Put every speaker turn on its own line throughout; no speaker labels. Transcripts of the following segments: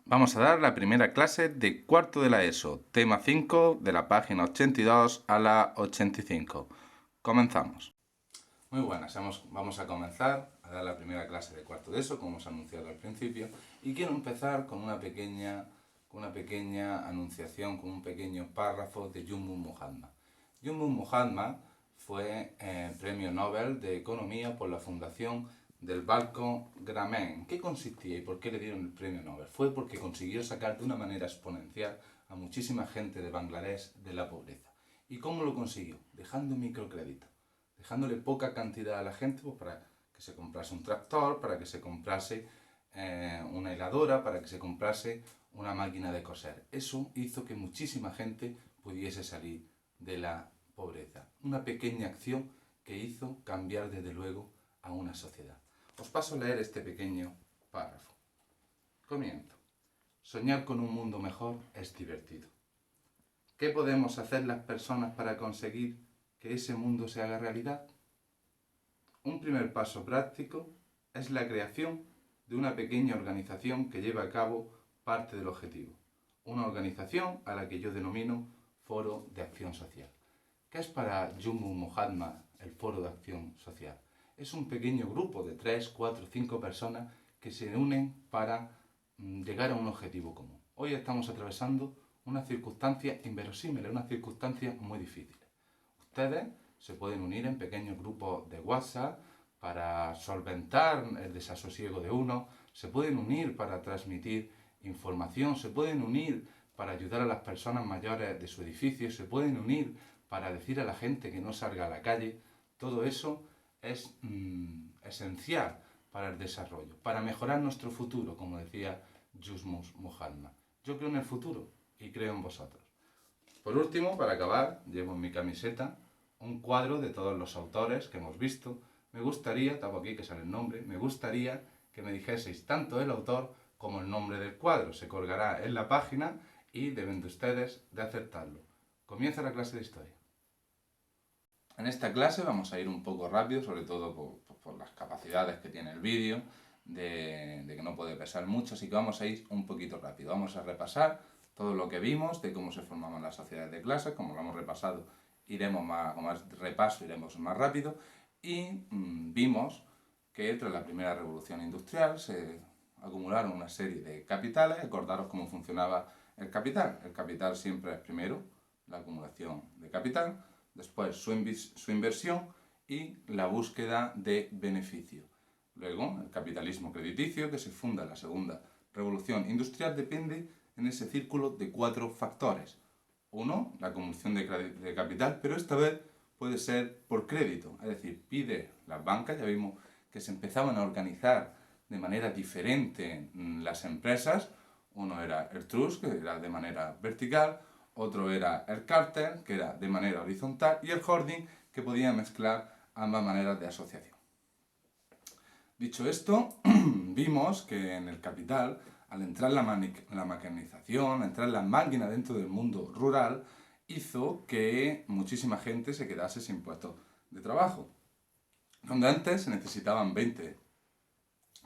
Vamos a dar la primera clase de cuarto de la ESO, tema 5 de la página 82 a la 85. Comenzamos. Muy buenas, vamos a comenzar a dar la primera clase de cuarto de ESO, como hemos anunciado al principio, y quiero empezar con una pequeña anunciación, con un pequeño párrafo de Jumbo Muhammad. Jumbo Muhammad fue premio Nobel de Economía por la Fundación del Banco Grameen. ¿En qué consistía y por qué le dieron el premio Nobel? Fue porque consiguió sacar de una manera exponencial a muchísima gente de Bangladesh de la pobreza. ¿Y cómo lo consiguió? Dejando microcrédito, dejándole poca cantidad a la gente pues, para que se comprase un tractor, para que se comprase una heladora, para que se comprase una máquina de coser. Eso hizo que muchísima gente pudiese salir de la pobreza. Una pequeña acción que hizo cambiar desde luego a una sociedad. Os paso a leer este pequeño párrafo. Comienzo. Soñar con un mundo mejor es divertido. ¿Qué podemos hacer las personas para conseguir que ese mundo se haga realidad? Un primer paso práctico es la creación de una pequeña organización que lleve a cabo parte del objetivo. Una organización a la que yo denomino Foro de Acción Social. ¿Qué es para Jumbo Muhammad el Foro de Acción Social? Es un pequeño grupo de 3, 4, 5 personas que se unen para llegar a un objetivo común. Hoy estamos atravesando una circunstancia inverosímil, una circunstancia muy difícil. Ustedes se pueden unir en pequeños grupos de WhatsApp para solventar el desasosiego de uno, se pueden unir para transmitir información, se pueden unir para ayudar a las personas mayores de su edificio, se pueden unir para decir a la gente que no salga a la calle. Todo eso es esencial para el desarrollo, para mejorar nuestro futuro, como decía Yusmus Muhammad. Yo creo en el futuro y creo en vosotros. Por último, para acabar, llevo en mi camiseta un cuadro de todos los autores que hemos visto. Me gustaría, tapo aquí que sale el nombre, me gustaría que me dijeseis tanto el autor como el nombre del cuadro. Se colgará en la página y deben de ustedes de acertarlo. Comienza la clase de historia. En esta clase vamos a ir un poco rápido, sobre todo por las capacidades que tiene el vídeo, de que no puede pesar mucho, así que vamos a ir un poquito rápido. Vamos a repasar todo lo que vimos de cómo se formaban las sociedades de clase, como lo hemos repasado, iremos iremos más rápido, y vimos que tras la primera revolución industrial se acumularon una serie de capitales. Acordaros cómo funcionaba el capital. El capital siempre es primero la acumulación de capital, después su inversión y la búsqueda de beneficio. Luego, el capitalismo crediticio, que se funda en la segunda revolución industrial, depende en ese círculo de 4 factores. Uno, la acumulación de capital, pero esta vez puede ser por crédito, es decir, pide las bancas, ya vimos que se empezaban a organizar de manera diferente las empresas. Uno era el trust, que era de manera vertical, otro era el cártel, que era de manera horizontal, y el holding, que podía mezclar ambas maneras de asociación. Dicho esto, vimos que en el capital, al entrar la mecanización, al entrar la máquina dentro del mundo rural, hizo que muchísima gente se quedase sin puestos de trabajo. Donde antes se necesitaban 20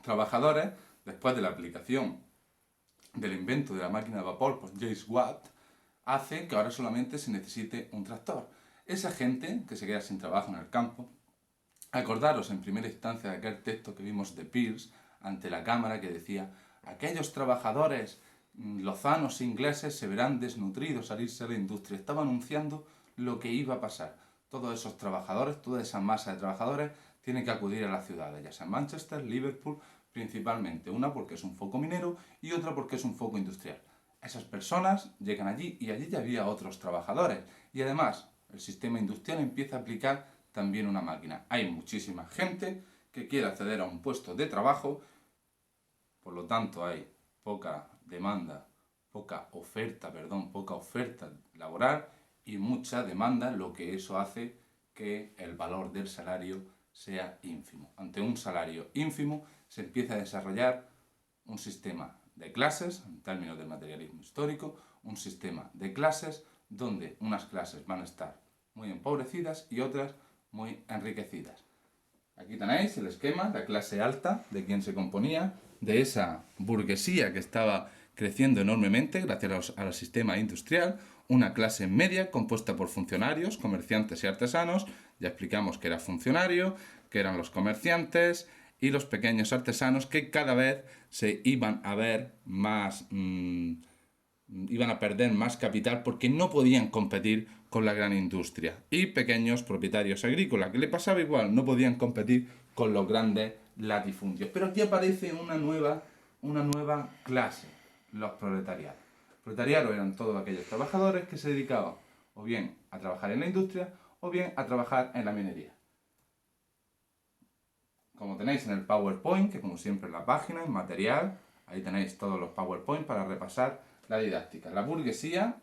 trabajadores, después de la aplicación del invento de la máquina de vapor por James Watt, hace que ahora solamente se necesite un tractor. Esa gente que se queda sin trabajo en el campo, acordaros en primera instancia de aquel texto que vimos de Peirce ante la Cámara que decía: aquellos trabajadores lozanos ingleses se verán desnutridos al irse a la industria. Estaba anunciando lo que iba a pasar. Todos esos trabajadores, toda esa masa de trabajadores, tiene que acudir a las ciudades, ya sea Manchester, Liverpool, principalmente. Una porque es un foco minero y otra porque es un foco industrial. Esas personas llegan allí y allí ya había otros trabajadores. Y además, el sistema industrial empieza a aplicar también una máquina. Hay muchísima gente que quiere acceder a un puesto de trabajo, por lo tanto hay poca oferta laboral y mucha demanda, lo que eso hace que el valor del salario sea ínfimo. Ante un salario ínfimo se empieza a desarrollar un sistema de clases, en términos del materialismo histórico, un sistema de clases donde unas clases van a estar muy empobrecidas y otras muy enriquecidas. Aquí tenéis el esquema, la clase alta, de quien se componía, de esa burguesía que creciendo enormemente gracias al sistema industrial, una clase media compuesta por funcionarios, comerciantes y artesanos. Ya explicamos que era funcionario, que eran los comerciantes y los pequeños artesanos, que cada vez se iban a ver más, iban a perder más capital porque no podían competir con la gran industria. Y pequeños propietarios agrícolas, que le pasaba igual, no podían competir con los grandes latifundios. Pero aquí aparece una nueva clase, los proletariados. Proletariados eran todos aquellos trabajadores que se dedicaban o bien a trabajar en la industria o bien a trabajar en la minería. Como tenéis en el PowerPoint, que como siempre en la página, en material, ahí tenéis todos los PowerPoint para repasar la didáctica. La burguesía,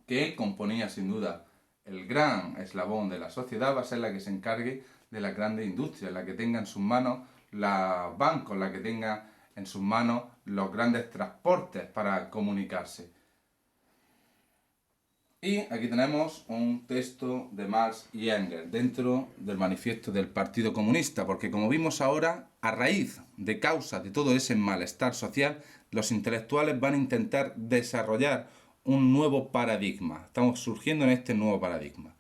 que componía sin duda el gran eslabón de la sociedad, va a ser la que se encargue de la grande industria, la que tenga en sus manos los bancos, la que tenga en sus manos los grandes transportes para comunicarse. Y aquí tenemos un texto de Marx y Engels dentro del manifiesto del Partido Comunista, porque como vimos ahora, a raíz de causa de todo ese malestar social, los intelectuales van a intentar desarrollar un nuevo paradigma. Estamos surgiendo en este nuevo paradigma.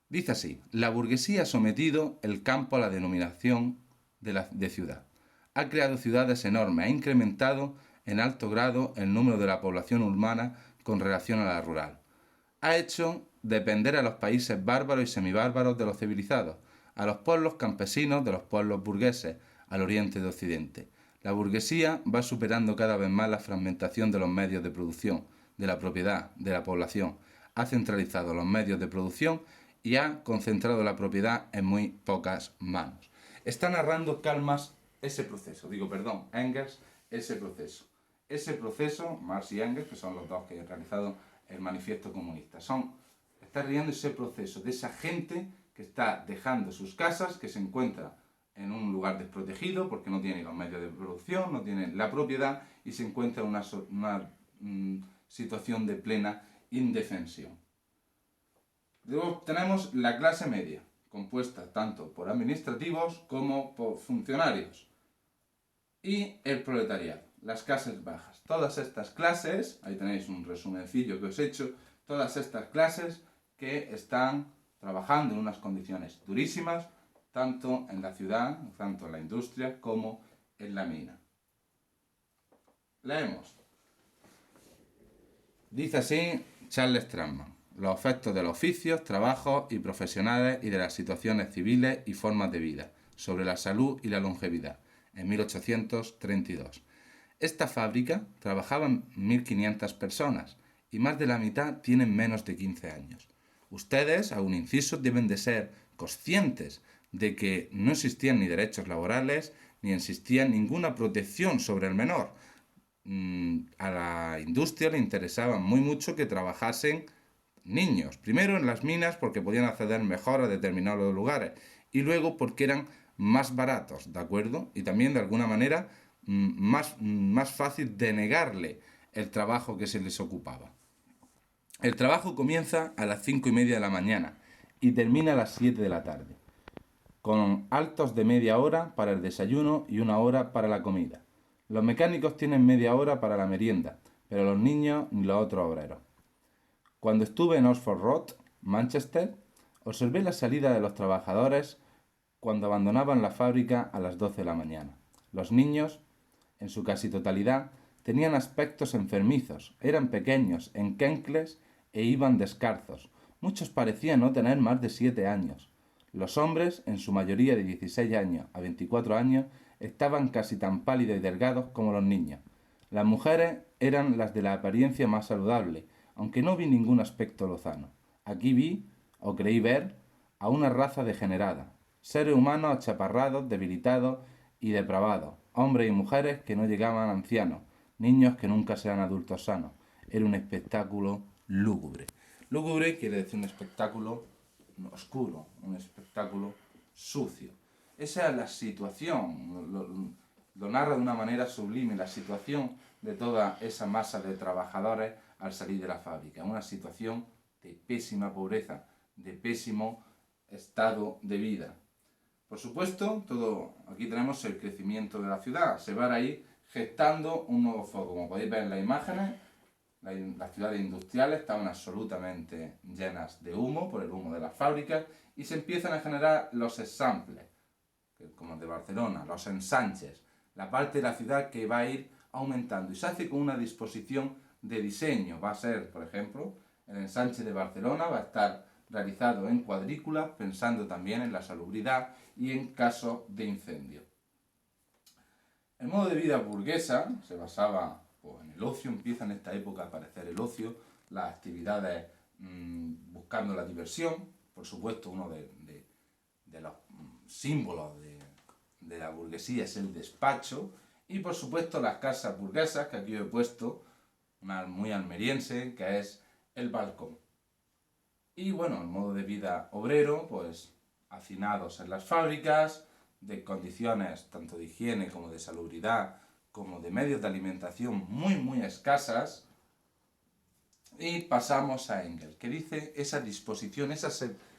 Dice así: la burguesía ha sometido el campo a la denominación de ciudad. Ha creado ciudades enormes, ha incrementado en alto grado el número de la población urbana con relación a la rural. Ha hecho depender a los países bárbaros y semibárbaros de los civilizados, a los pueblos campesinos de los pueblos burgueses, al oriente de Occidente. La burguesía va superando cada vez más la fragmentación de los medios de producción, de la propiedad, de la población. Ha centralizado los medios de producción y ha concentrado la propiedad en muy pocas manos. Está narrando Engels, ese proceso. Ese proceso, Marx y Engels, que son los dos que han realizado el manifiesto comunista, está riendo ese proceso de esa gente que está dejando sus casas, que se encuentra en un lugar desprotegido porque no tiene los medios de producción, no tiene la propiedad y se encuentra en una situación de plena indefensión. Luego tenemos la clase media, compuesta tanto por administrativos como por funcionarios, y el proletariado, las clases bajas. Todas estas clases, ahí tenéis un resumencillo que os he hecho, todas estas clases que están trabajando en unas condiciones durísimas, tanto en la ciudad, tanto en la industria, como en la mina. Leemos. Dice así Charles Straumann: los efectos de los oficios, trabajos y profesionales y de las situaciones civiles y formas de vida sobre la salud y la longevidad, en 1832. Esta fábrica trabajaban 1.500 personas y más de la mitad tienen menos de 15 años. Ustedes, a un inciso, deben de ser conscientes de que no existían ni derechos laborales ni existía ninguna protección sobre el menor. A la industria le interesaba muy mucho que trabajasen niños. Primero en las minas porque podían acceder mejor a determinados lugares y luego porque eran más baratos, ¿de acuerdo? Y también de alguna manera más fácil denegarle el trabajo que se les ocupaba. El trabajo comienza a las 5:30 de la mañana y termina a las 7 de la tarde, con altos de media hora para el desayuno y 1 hora para la comida. Los mecánicos tienen media hora para la merienda, pero los niños ni los otros obreros. Cuando estuve en Oxford Road, Manchester, observé la salida de los trabajadores cuando abandonaban la fábrica a las 12 de la mañana. Los niños, en su casi totalidad, tenían aspectos enfermizos, eran pequeños, enquencles e iban descalzos. Muchos parecían no tener más de 7 años. Los hombres, en su mayoría de 16 años a 24 años, estaban casi tan pálidos y delgados como los niños. Las mujeres eran las de la apariencia más saludable, aunque no vi ningún aspecto lozano. Aquí vi, o creí ver, a una raza degenerada, seres humanos achaparrados, debilitados y depravados, hombres y mujeres que no llegaban a ancianos, niños que nunca serán adultos sanos. Era un espectáculo lúgubre. Lúgubre quiere decir un espectáculo oscuro, un espectáculo sucio. Esa es la situación, lo narra de una manera sublime, la situación de toda esa masa de trabajadores al salir de la fábrica. Una situación de pésima pobreza, de pésimo estado de vida. Por supuesto, aquí tenemos el crecimiento de la ciudad. Se van a ir gestando un nuevo foco. Como podéis ver en las imágenes, las ciudades industriales estaban absolutamente llenas de humo por el humo de las fábricas y se empiezan a generar los ensamples, como el de Barcelona, los ensanches, la parte de la ciudad que va a ir aumentando y se hace con una disposición de diseño. Va a ser, por ejemplo, el ensanche de Barcelona va a estar realizado en cuadrículas, pensando también en la salubridad y en caso de incendio. El modo de vida burguesa se basaba en el ocio, empieza en esta época a aparecer el ocio, las actividades buscando la diversión, por supuesto uno de los símbolos de la burguesía es el despacho, y por supuesto las casas burguesas, que aquí he puesto, una muy almeriense, que es el balcón. Y bueno, el modo de vida obrero, pues hacinados en las fábricas, de condiciones tanto de higiene como de salubridad, como de medios de alimentación muy escasas. Y pasamos a Engels, que dice esa disposición, esa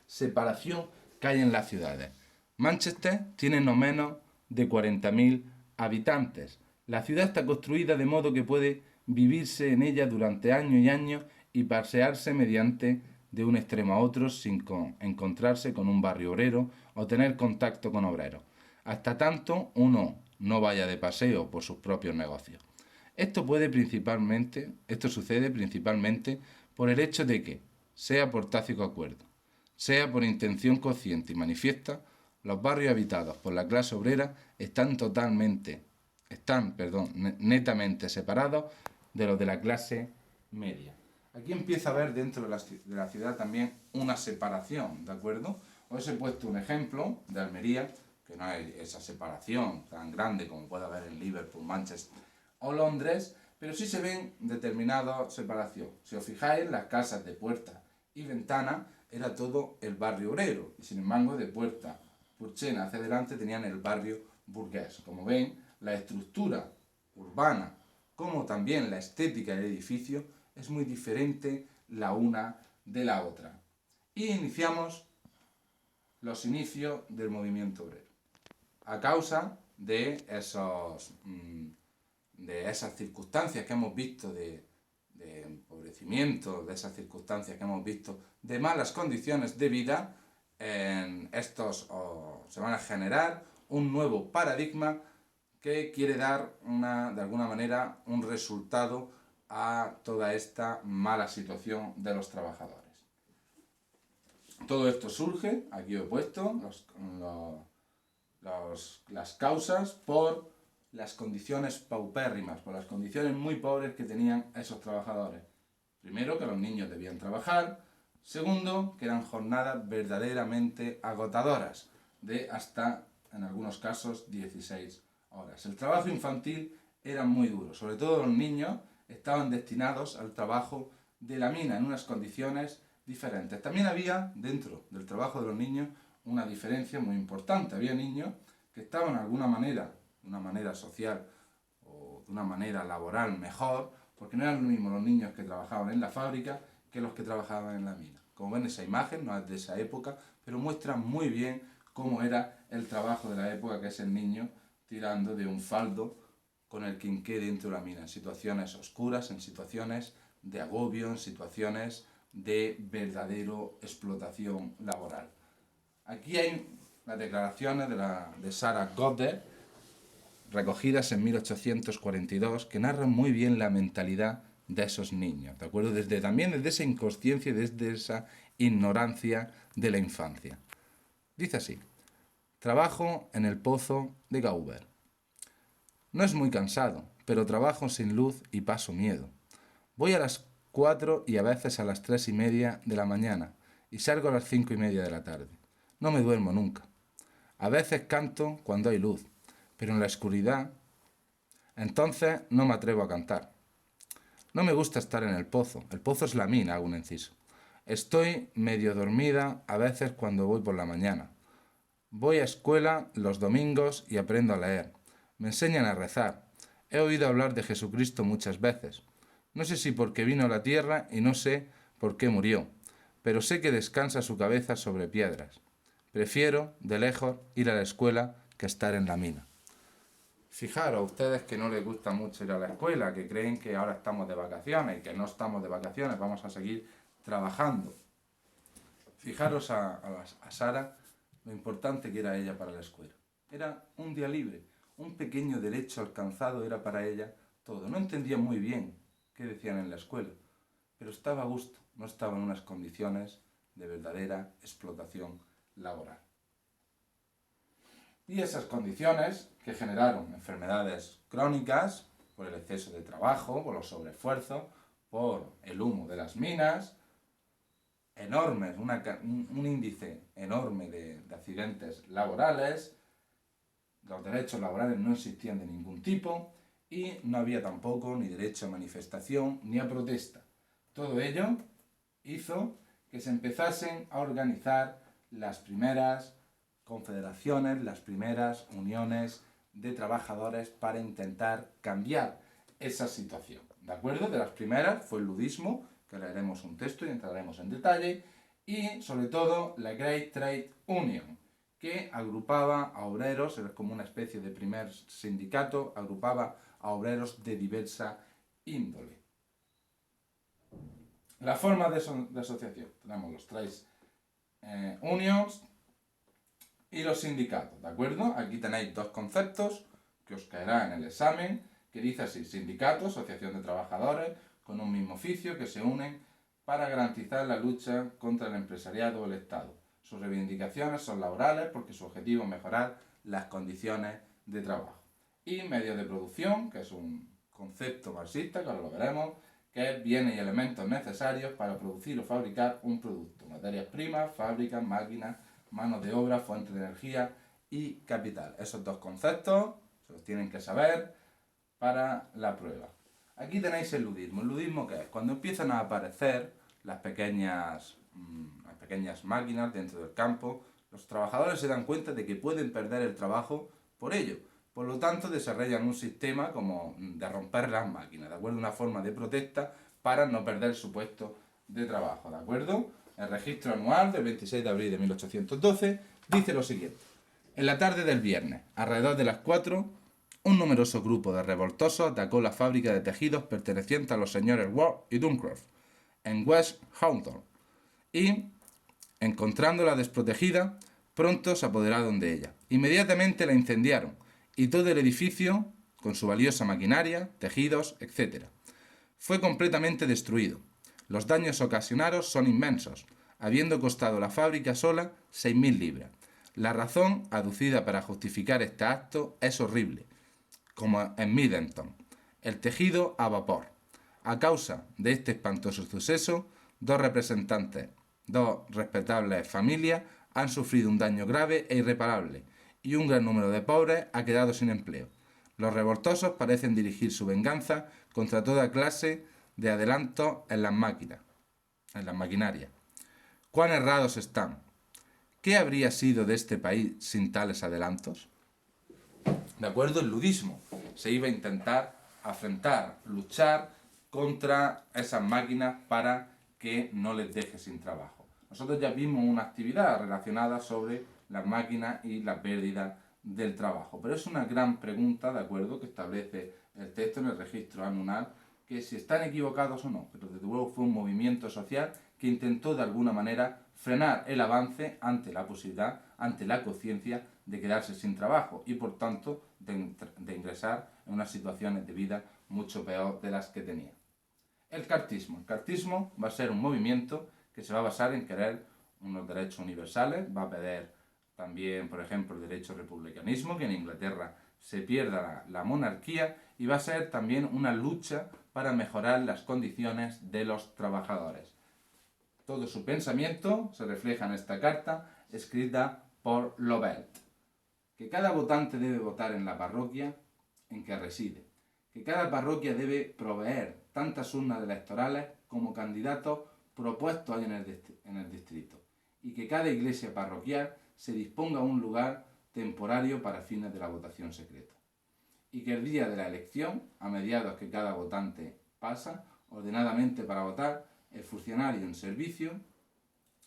separación que hay en las ciudades. Manchester tiene no menos de 40.000 habitantes. La ciudad está construida de modo que puede vivirse en ella durante años y años y pasearse mediante de un extremo a otro sin encontrarse con un barrio obrero o tener contacto con obreros, hasta tanto uno no vaya de paseo por sus propios negocios. Esto sucede principalmente por el hecho de que, sea por tácito acuerdo, sea por intención consciente y manifiesta, los barrios habitados por la clase obrera están netamente separados de los de la clase media. Aquí empieza a haber dentro de la ciudad también una separación, ¿de acuerdo? Os he puesto un ejemplo de Almería, que no hay esa separación tan grande como puede haber en Liverpool, Manchester o Londres, pero sí se ven determinadas separaciones. Si os fijáis, las casas de puerta y ventana era todo el barrio obrero, y sin embargo de puerta Purchena hacia adelante tenían el barrio burgués. Como ven, la estructura urbana como también la estética del edificio es muy diferente la una de la otra. Y iniciamos los inicios del movimiento obrero. A causa de esas circunstancias que hemos visto de empobrecimiento, de esas circunstancias que hemos visto de malas condiciones de vida, se van a generar un nuevo paradigma que quiere dar de alguna manera un resultado a toda esta mala situación de los trabajadores. Todo esto surge, aquí he puesto las causas por las condiciones paupérrimas, por las condiciones muy pobres que tenían esos trabajadores. Primero, que los niños debían trabajar. Segundo, que eran jornadas verdaderamente agotadoras, de hasta, en algunos casos, 16 horas. El trabajo infantil era muy duro, sobre todo los niños estaban destinados al trabajo de la mina en unas condiciones diferentes. También había, dentro del trabajo de los niños, una diferencia muy importante. Había niños que estaban de alguna manera, de una manera social o de una manera laboral mejor, porque no eran lo mismo los niños que trabajaban en la fábrica que los que trabajaban en la mina. Como ven, esa imagen no es de esa época, pero muestra muy bien cómo era el trabajo de la época, que es el niño tirando de un faldo con el quinqué dentro de la mina, en situaciones oscuras, en situaciones de agobio, en situaciones de verdadero explotación laboral. Aquí hay las declaraciones de Sarah Goddard, recogidas en 1842, que narran muy bien la mentalidad de esos niños, ¿de acuerdo? También desde esa inconsciencia y desde esa ignorancia de la infancia. Dice así: trabajo en el pozo de Gauber. No es muy cansado, pero trabajo sin luz y paso miedo. Voy a las 4 y a veces a las 3:30 de la mañana y salgo a las 5:30 de la tarde. No me duermo nunca. A veces canto cuando hay luz, pero en la oscuridad, entonces no me atrevo a cantar. No me gusta estar en el pozo es la mina, hago un inciso. Estoy medio dormida a veces cuando voy por la mañana. Voy a escuela los domingos y aprendo a leer. Me enseñan a rezar. He oído hablar de Jesucristo muchas veces. No sé si porque vino a la tierra y no sé por qué murió, pero sé que descansa su cabeza sobre piedras. Prefiero, de lejos, ir a la escuela que estar en la mina. Fijaros, ustedes que no les gusta mucho ir a la escuela, que creen que ahora estamos de vacaciones y que no estamos de vacaciones, vamos a seguir trabajando. Fijaros a Sara lo importante que era ella para la escuela. Era un día libre, un pequeño derecho alcanzado era para ella todo. No entendía muy bien qué decían en la escuela, pero estaba a gusto, no estaba en unas condiciones de verdadera explotación laboral. Y esas condiciones que generaron enfermedades crónicas por el exceso de trabajo, por los sobreesfuerzos, por el humo de las minas, enormes, un índice enorme de accidentes laborales, los derechos laborales no existían de ningún tipo y no había tampoco ni derecho a manifestación ni a protesta. Todo ello hizo que se empezasen a organizar las primeras confederaciones, las primeras uniones de trabajadores para intentar cambiar esa situación. ¿De acuerdo? De las primeras fue el ludismo, que leeremos un texto y entraremos en detalle, y sobre todo la Great Trade Union, que agrupaba a obreros, era como una especie de primer sindicato, agrupaba a obreros de diversa índole. La forma de asociación, tenemos los trade unions y los sindicatos, ¿de acuerdo? Aquí tenéis dos conceptos que os caerá en el examen, que dice así: sindicato, asociación de trabajadores con un mismo oficio que se unen para garantizar la lucha contra el empresariado o el Estado. Sus reivindicaciones son laborales porque su objetivo es mejorar las condiciones de trabajo. Y medios de producción, que es un concepto marxista, que ahora lo veremos, que es bienes y elementos necesarios para producir o fabricar un producto. Materias primas, fábricas, máquinas, mano de obra, fuente de energía y capital. Esos dos conceptos se los tienen que saber para la prueba. Aquí tenéis el ludismo. ¿El ludismo qué es? Cuando empiezan a aparecer las pequeñas máquinas dentro del campo, los trabajadores se dan cuenta de que pueden perder el trabajo por ello. Por lo tanto, desarrollan un sistema como de romper las máquinas, ¿de acuerdo? Una forma de protesta para no perder su puesto de trabajo, ¿de acuerdo? El registro anual del 26 de abril de 1812 dice lo siguiente: en la tarde del viernes, alrededor de las 4, un numeroso grupo de revoltosos atacó la fábrica de tejidos perteneciente a los señores Ward y Duncroft, en West Houghton, y, encontrándola desprotegida, pronto se apoderaron de ella. Inmediatamente la incendiaron, y todo el edificio, con su valiosa maquinaria, tejidos, etc., fue completamente destruido. Los daños ocasionados son inmensos, habiendo costado la fábrica sola 6.000 libras. La razón aducida para justificar este acto es horrible, como en Middleton, el tejido a vapor. A causa de este espantoso suceso, dos respetables familias han sufrido un daño grave e irreparable, y un gran número de pobres ha quedado sin empleo. Los revoltosos parecen dirigir su venganza contra toda clase de adelantos en las maquinarias. ¿Cuán errados están? ¿Qué habría sido de este país sin tales adelantos? ¿De acuerdo? El ludismo. Se iba a intentar afrontar, luchar contra esas máquinas para que no les deje sin trabajo. Nosotros ya vimos una actividad relacionada sobre las máquinas y la pérdida del trabajo, pero es una gran pregunta, ¿de acuerdo?, que establece el texto en el registro anual, que si están equivocados o no, pero desde luego fue un movimiento social que intentó de alguna manera frenar el avance ante la posibilidad, ante la conciencia de quedarse sin trabajo y por tanto de ingresar en unas situaciones de vida mucho peor de las que tenía. El cartismo. El cartismo va a ser un movimiento que se va a basar en querer unos derechos universales, va a pedir también, por ejemplo, el derecho al republicanismo, que en Inglaterra se pierda la monarquía, y va a ser también una lucha para mejorar las condiciones de los trabajadores. Todo su pensamiento se refleja en esta carta escrita por Lovell. Que cada votante debe votar en la parroquia en que reside. Que cada parroquia debe proveer tantas urnas electorales como candidatos propuestos hay en el distrito. Y que cada iglesia parroquial se disponga un lugar temporario para fines de la votación secreta. Y que el día de la elección, a mediados que cada votante pasa ordenadamente para votar, el funcionario en servicio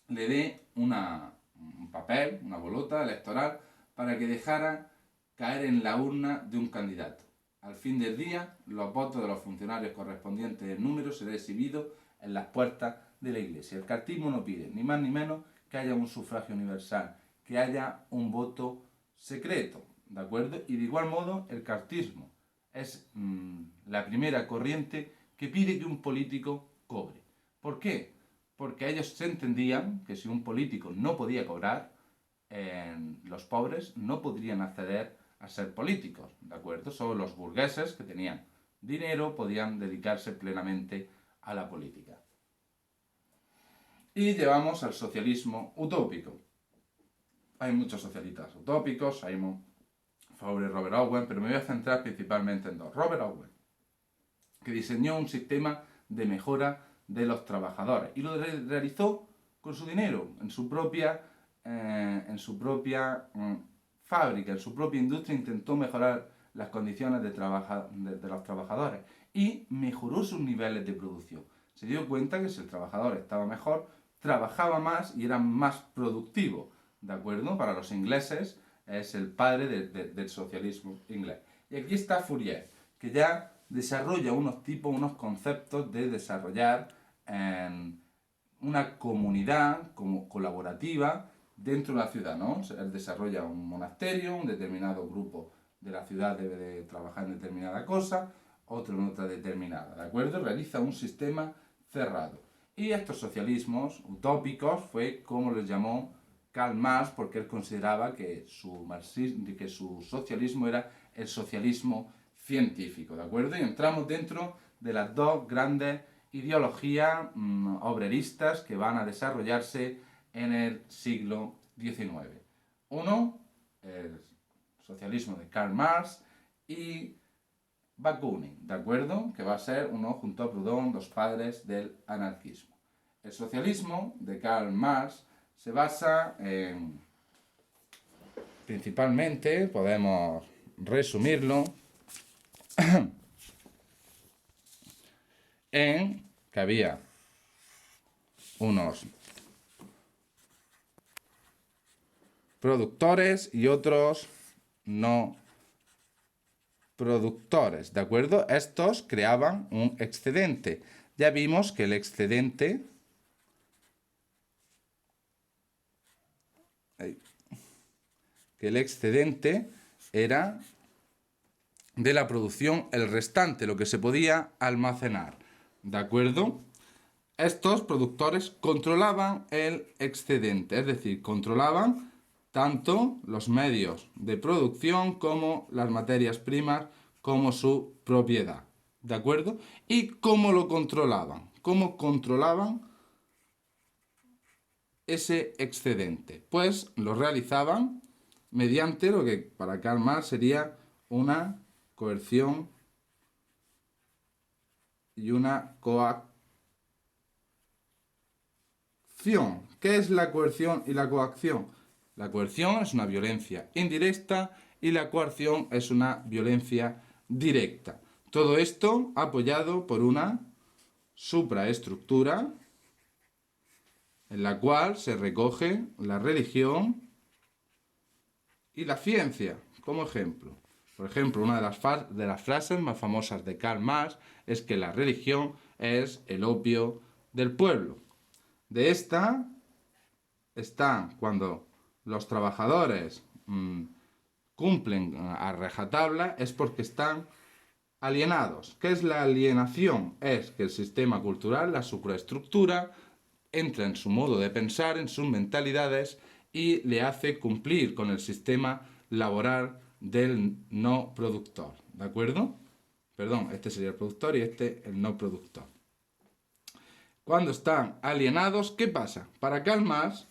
le dé un papel, una bolota electoral, para que dejara caer en la urna de un candidato. Al fin del día, los votos de los funcionarios correspondientes en número serán exhibidos en las puertas de la iglesia. El cartismo no pide ni más ni menos que haya un sufragio universal, que haya un voto secreto, ¿de acuerdo? Y de igual modo, el cartismo es la primera corriente que pide que un político cobre. ¿Por qué? Porque ellos se entendían que si un político no podía cobrar, los pobres no podrían acceder a ser políticos, ¿de acuerdo? Solo los burgueses que tenían dinero podían dedicarse plenamente a la política. Y llevamos al socialismo utópico. Hay muchos socialistas utópicos, Simon Faure y Robert Owen, pero me voy a centrar principalmente en dos. Robert Owen, que diseñó un sistema de mejora de los trabajadores y lo realizó con su dinero, en su propia fábrica, en su propia industria, intentó mejorar las condiciones de los trabajadores y mejoró sus niveles de producción. Se dio cuenta que si el trabajador estaba mejor, trabajaba más y era más productivo, ¿de acuerdo? Para los ingleses es el padre del socialismo inglés. Y aquí está Fourier, que ya desarrolla unos conceptos de desarrollar una comunidad como colaborativa dentro de la ciudad, ¿no? Él desarrolla un monasterio, un determinado grupo de la ciudad debe de trabajar en determinada cosa, otro en otra determinada, ¿de acuerdo? Realiza un sistema cerrado. Y estos socialismos utópicos fue como los llamó Karl Marx, porque él consideraba que su socialismo era el socialismo científico, ¿de acuerdo? Y entramos dentro de las dos grandes ideologías obreristas que van a desarrollarse en el siglo XIX. Uno, el socialismo de Karl Marx, y Bakunin, ¿de acuerdo? Que va a ser uno, junto a Proudhon, los padres del anarquismo. El socialismo de Karl Marx se basa principalmente, podemos resumirlo, en que había unos productores y otros no productores, ¿de acuerdo? Estos creaban un excedente. Ya vimos que el excedente era de la producción el restante, lo que se podía almacenar, ¿de acuerdo? Estos productores controlaban el excedente, es decir, controlaban tanto los medios de producción como las materias primas, como su propiedad, ¿de acuerdo? ¿Y cómo lo controlaban? ¿Cómo controlaban ese excedente? Pues lo realizaban mediante lo que para Karl Marx sería una coerción y una coacción. ¿Qué es la coerción y la coacción? La coerción es una violencia indirecta y la coacción es una violencia directa. Todo esto apoyado por una supraestructura en la cual se recoge la religión y la ciencia, como ejemplo. Por ejemplo, una de las frases más famosas de Karl Marx es que la religión es el opio del pueblo. De esta está cuando los trabajadores cumplen a rajatabla, es porque están alienados. ¿Qué es la alienación? Es que el sistema cultural, la supraestructura, entra en su modo de pensar, en sus mentalidades y le hace cumplir con el sistema laboral del no productor. ¿De acuerdo? Perdón, este sería el productor y este el no productor. Cuando están alienados, ¿qué pasa? Para Karl Marx,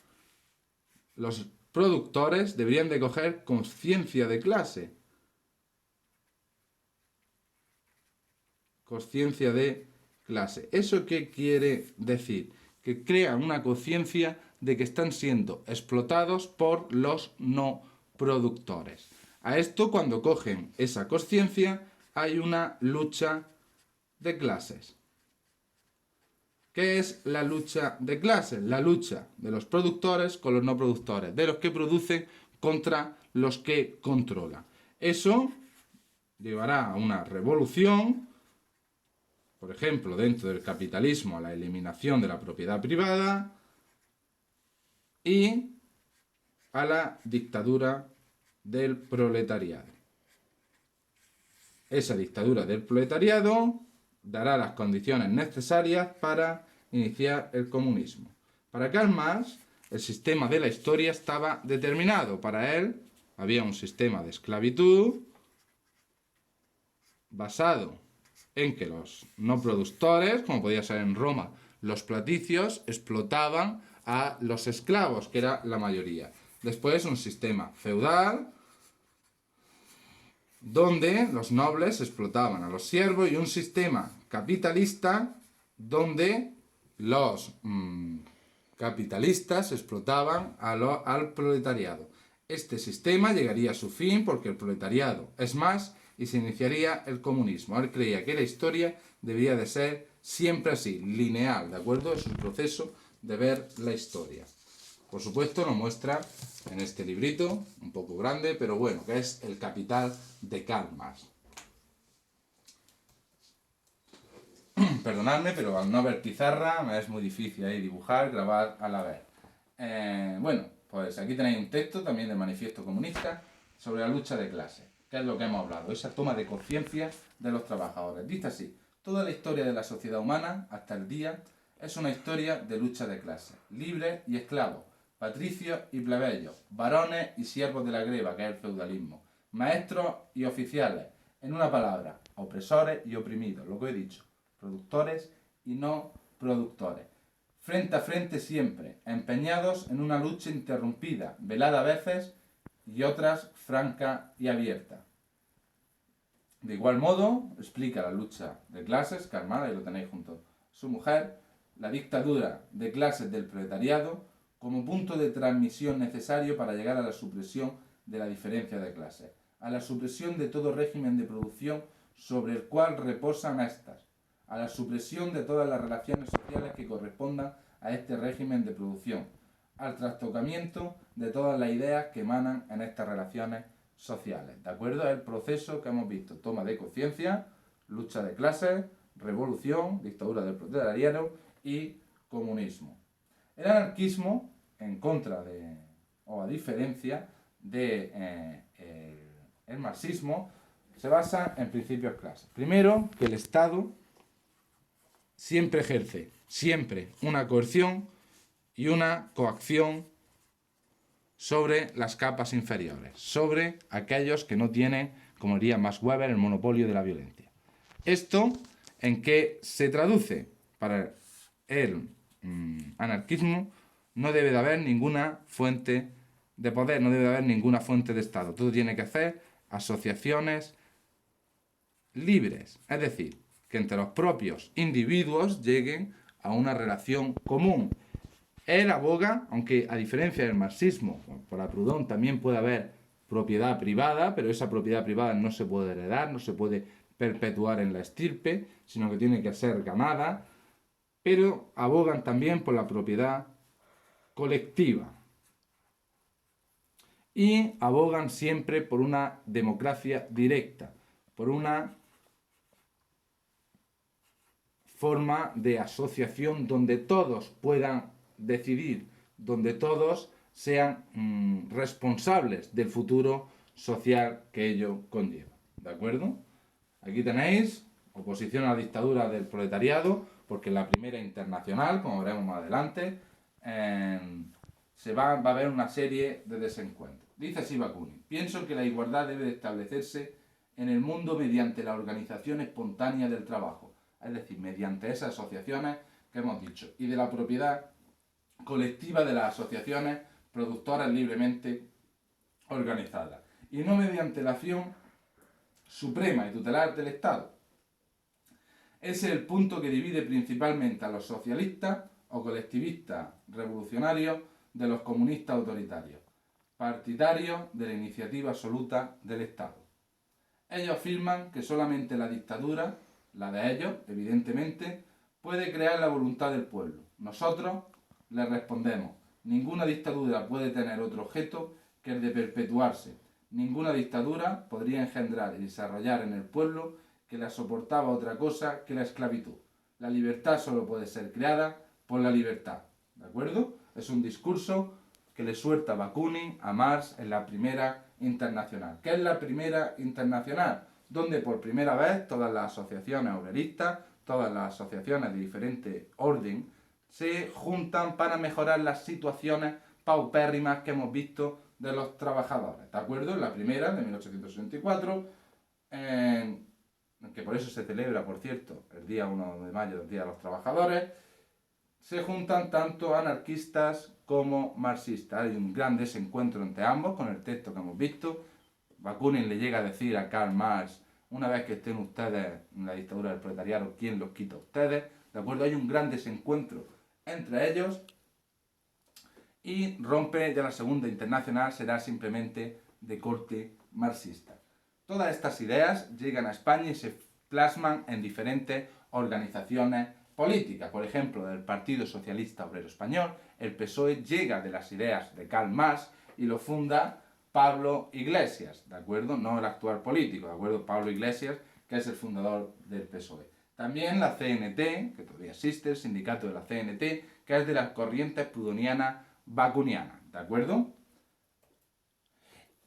los productores deberían de coger conciencia de clase. Conciencia de clase. ¿Eso qué quiere decir? Que crean una conciencia de que están siendo explotados por los no productores. A esto, cuando cogen esa conciencia, hay una lucha de clases. ¿Qué es la lucha de clases? La lucha de los productores con los no productores, de los que producen contra los que controlan. Eso llevará a una revolución, por ejemplo, dentro del capitalismo, a la eliminación de la propiedad privada y a la dictadura del proletariado. Esa dictadura del proletariado dará las condiciones necesarias para iniciar el comunismo. Para Karl Marx, el sistema de la historia estaba determinado. Para él había un sistema de esclavitud basado en que los no productores, como podía ser en Roma, los platicios, explotaban a los esclavos, que era la mayoría. Después un sistema feudal, donde los nobles explotaban a los siervos, y un sistema capitalista donde los capitalistas explotaban al proletariado. Este sistema llegaría a su fin porque el proletariado es más y se iniciaría el comunismo. Él creía que la historia debía de ser siempre así, lineal, ¿de acuerdo? Es un proceso de ver la historia. Por supuesto lo muestra en este librito, un poco grande, pero bueno, que es El Capital de Karl Marx. Perdonadme, pero al no haber pizarra me es muy difícil ahí dibujar, grabar a la vez. Bueno, pues aquí tenéis un texto también del Manifiesto Comunista sobre la lucha de clases, que es lo que hemos hablado, esa toma de conciencia de los trabajadores. Dice así: toda la historia de la sociedad humana, hasta el día, es una historia de lucha de clases, libres y esclavos, patricios y plebeyos, varones y siervos de la greva, que es el feudalismo, maestros y oficiales, en una palabra, opresores y oprimidos, lo que he dicho, productores y no productores, frente a frente siempre, empeñados en una lucha interrumpida, velada a veces y otras franca y abierta. De igual modo, explica la lucha de clases, Karl Marx, ahí lo tenéis junto a su mujer, la dictadura de clases del proletariado como punto de transmisión necesario para llegar a la supresión de la diferencia de clases, a la supresión de todo régimen de producción sobre el cual reposan estas, a la supresión de todas las relaciones sociales que correspondan a este régimen de producción, al trastocamiento de todas las ideas que emanan en estas relaciones sociales. ¿De acuerdo? Es el proceso que hemos visto: toma de conciencia, lucha de clases, revolución, dictadura del proletariado y comunismo. El anarquismo, en contra de, o a diferencia de el marxismo, se basa en principios clases. Primero, que el Estado siempre ejerce, siempre, una coerción y una coacción sobre las capas inferiores, sobre aquellos que no tienen, como diría Max Weber, el monopolio de la violencia. ¿Esto en qué se traduce? Para el anarquismo no debe de haber ninguna fuente de poder, no debe de haber ninguna fuente de Estado. Todo tiene que hacer asociaciones libres, es decir, que entre los propios individuos lleguen a una relación común. Él aboga, aunque a diferencia del marxismo, por la Proudhon también puede haber propiedad privada, pero esa propiedad privada no se puede heredar, no se puede perpetuar en la estirpe, sino que tiene que ser ganada, pero abogan también por la propiedad colectiva. Y abogan siempre por una democracia directa, por una forma de asociación donde todos puedan decidir, donde todos sean responsables del futuro social que ello conlleva. ¿De acuerdo? Aquí tenéis oposición a la dictadura del proletariado, porque en la primera internacional, como veremos más adelante, va a haber una serie de desencuentros. Dice así Bakunin: pienso que la igualdad debe de establecerse en el mundo mediante la organización espontánea del trabajo, es decir, mediante esas asociaciones que hemos dicho, y de la propiedad colectiva de las asociaciones productoras libremente organizadas, y no mediante la acción suprema y tutelar del Estado. Ese es el punto que divide principalmente a los socialistas o colectivistas revolucionarios de los comunistas autoritarios, partidarios de la iniciativa absoluta del Estado. Ellos afirman que solamente la dictadura, la de ellos, evidentemente, puede crear la voluntad del pueblo. Nosotros les respondemos: ninguna dictadura puede tener otro objeto que el de perpetuarse, Ninguna dictadura podría engendrar y desarrollar en el pueblo que la soportaba otra cosa que la esclavitud. La libertad solo puede ser creada por la libertad. ¿De acuerdo? Es un discurso que le suelta Bakunin a Marx en la Primera Internacional. ¿Qué es la Primera Internacional? Donde por primera vez todas las asociaciones obreristas, todas las asociaciones de diferente orden, se juntan para mejorar las situaciones paupérrimas que hemos visto de los trabajadores. ¿De acuerdo? La primera, de 1864, que por eso se celebra, por cierto, el día 1 de mayo, el Día de los Trabajadores, se juntan tanto anarquistas como marxistas. Hay un gran desencuentro entre ambos con el texto que hemos visto. Bakunin le llega a decir a Karl Marx: una vez que estén ustedes en la dictadura del proletariado, ¿quién los quita a ustedes? ¿De acuerdo? Hay un gran desencuentro entre ellos y rompe ya la Segunda Internacional, será simplemente de corte marxista. Todas estas ideas llegan a España y se plasman en diferentes organizaciones políticas. Por ejemplo, del Partido Socialista Obrero Español, el PSOE llega de las ideas de Karl Marx y lo funda Pablo Iglesias, ¿de acuerdo? No el actual político, ¿de acuerdo? Pablo Iglesias, que es el fundador del PSOE. También la CNT, que todavía existe, el sindicato de la CNT, que es de las corrientes proudhonianas bakunianas, ¿de acuerdo?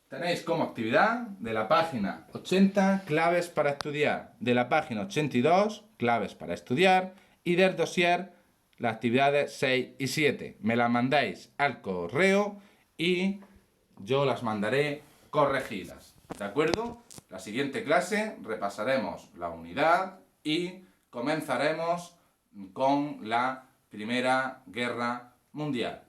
Tenéis como actividad de la página 80 claves para estudiar, de la página 82 claves para estudiar y del dossier las actividades 6 y 7. Me las mandáis al correo y yo las mandaré corregidas, ¿de acuerdo? La siguiente clase repasaremos la unidad y comenzaremos con la Primera Guerra Mundial.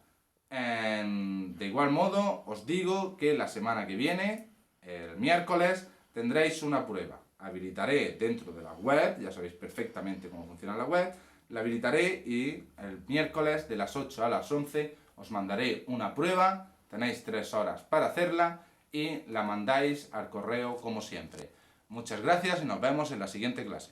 De igual modo, os digo que la semana que viene, el miércoles, tendréis una prueba. Habilitaré dentro de la web, ya sabéis perfectamente cómo funciona la web, la habilitaré y el miércoles de las 8 a las 11 os mandaré una prueba. Tenéis 3 horas para hacerla y la mandáis al correo como siempre. Muchas gracias y nos vemos en la siguiente clase.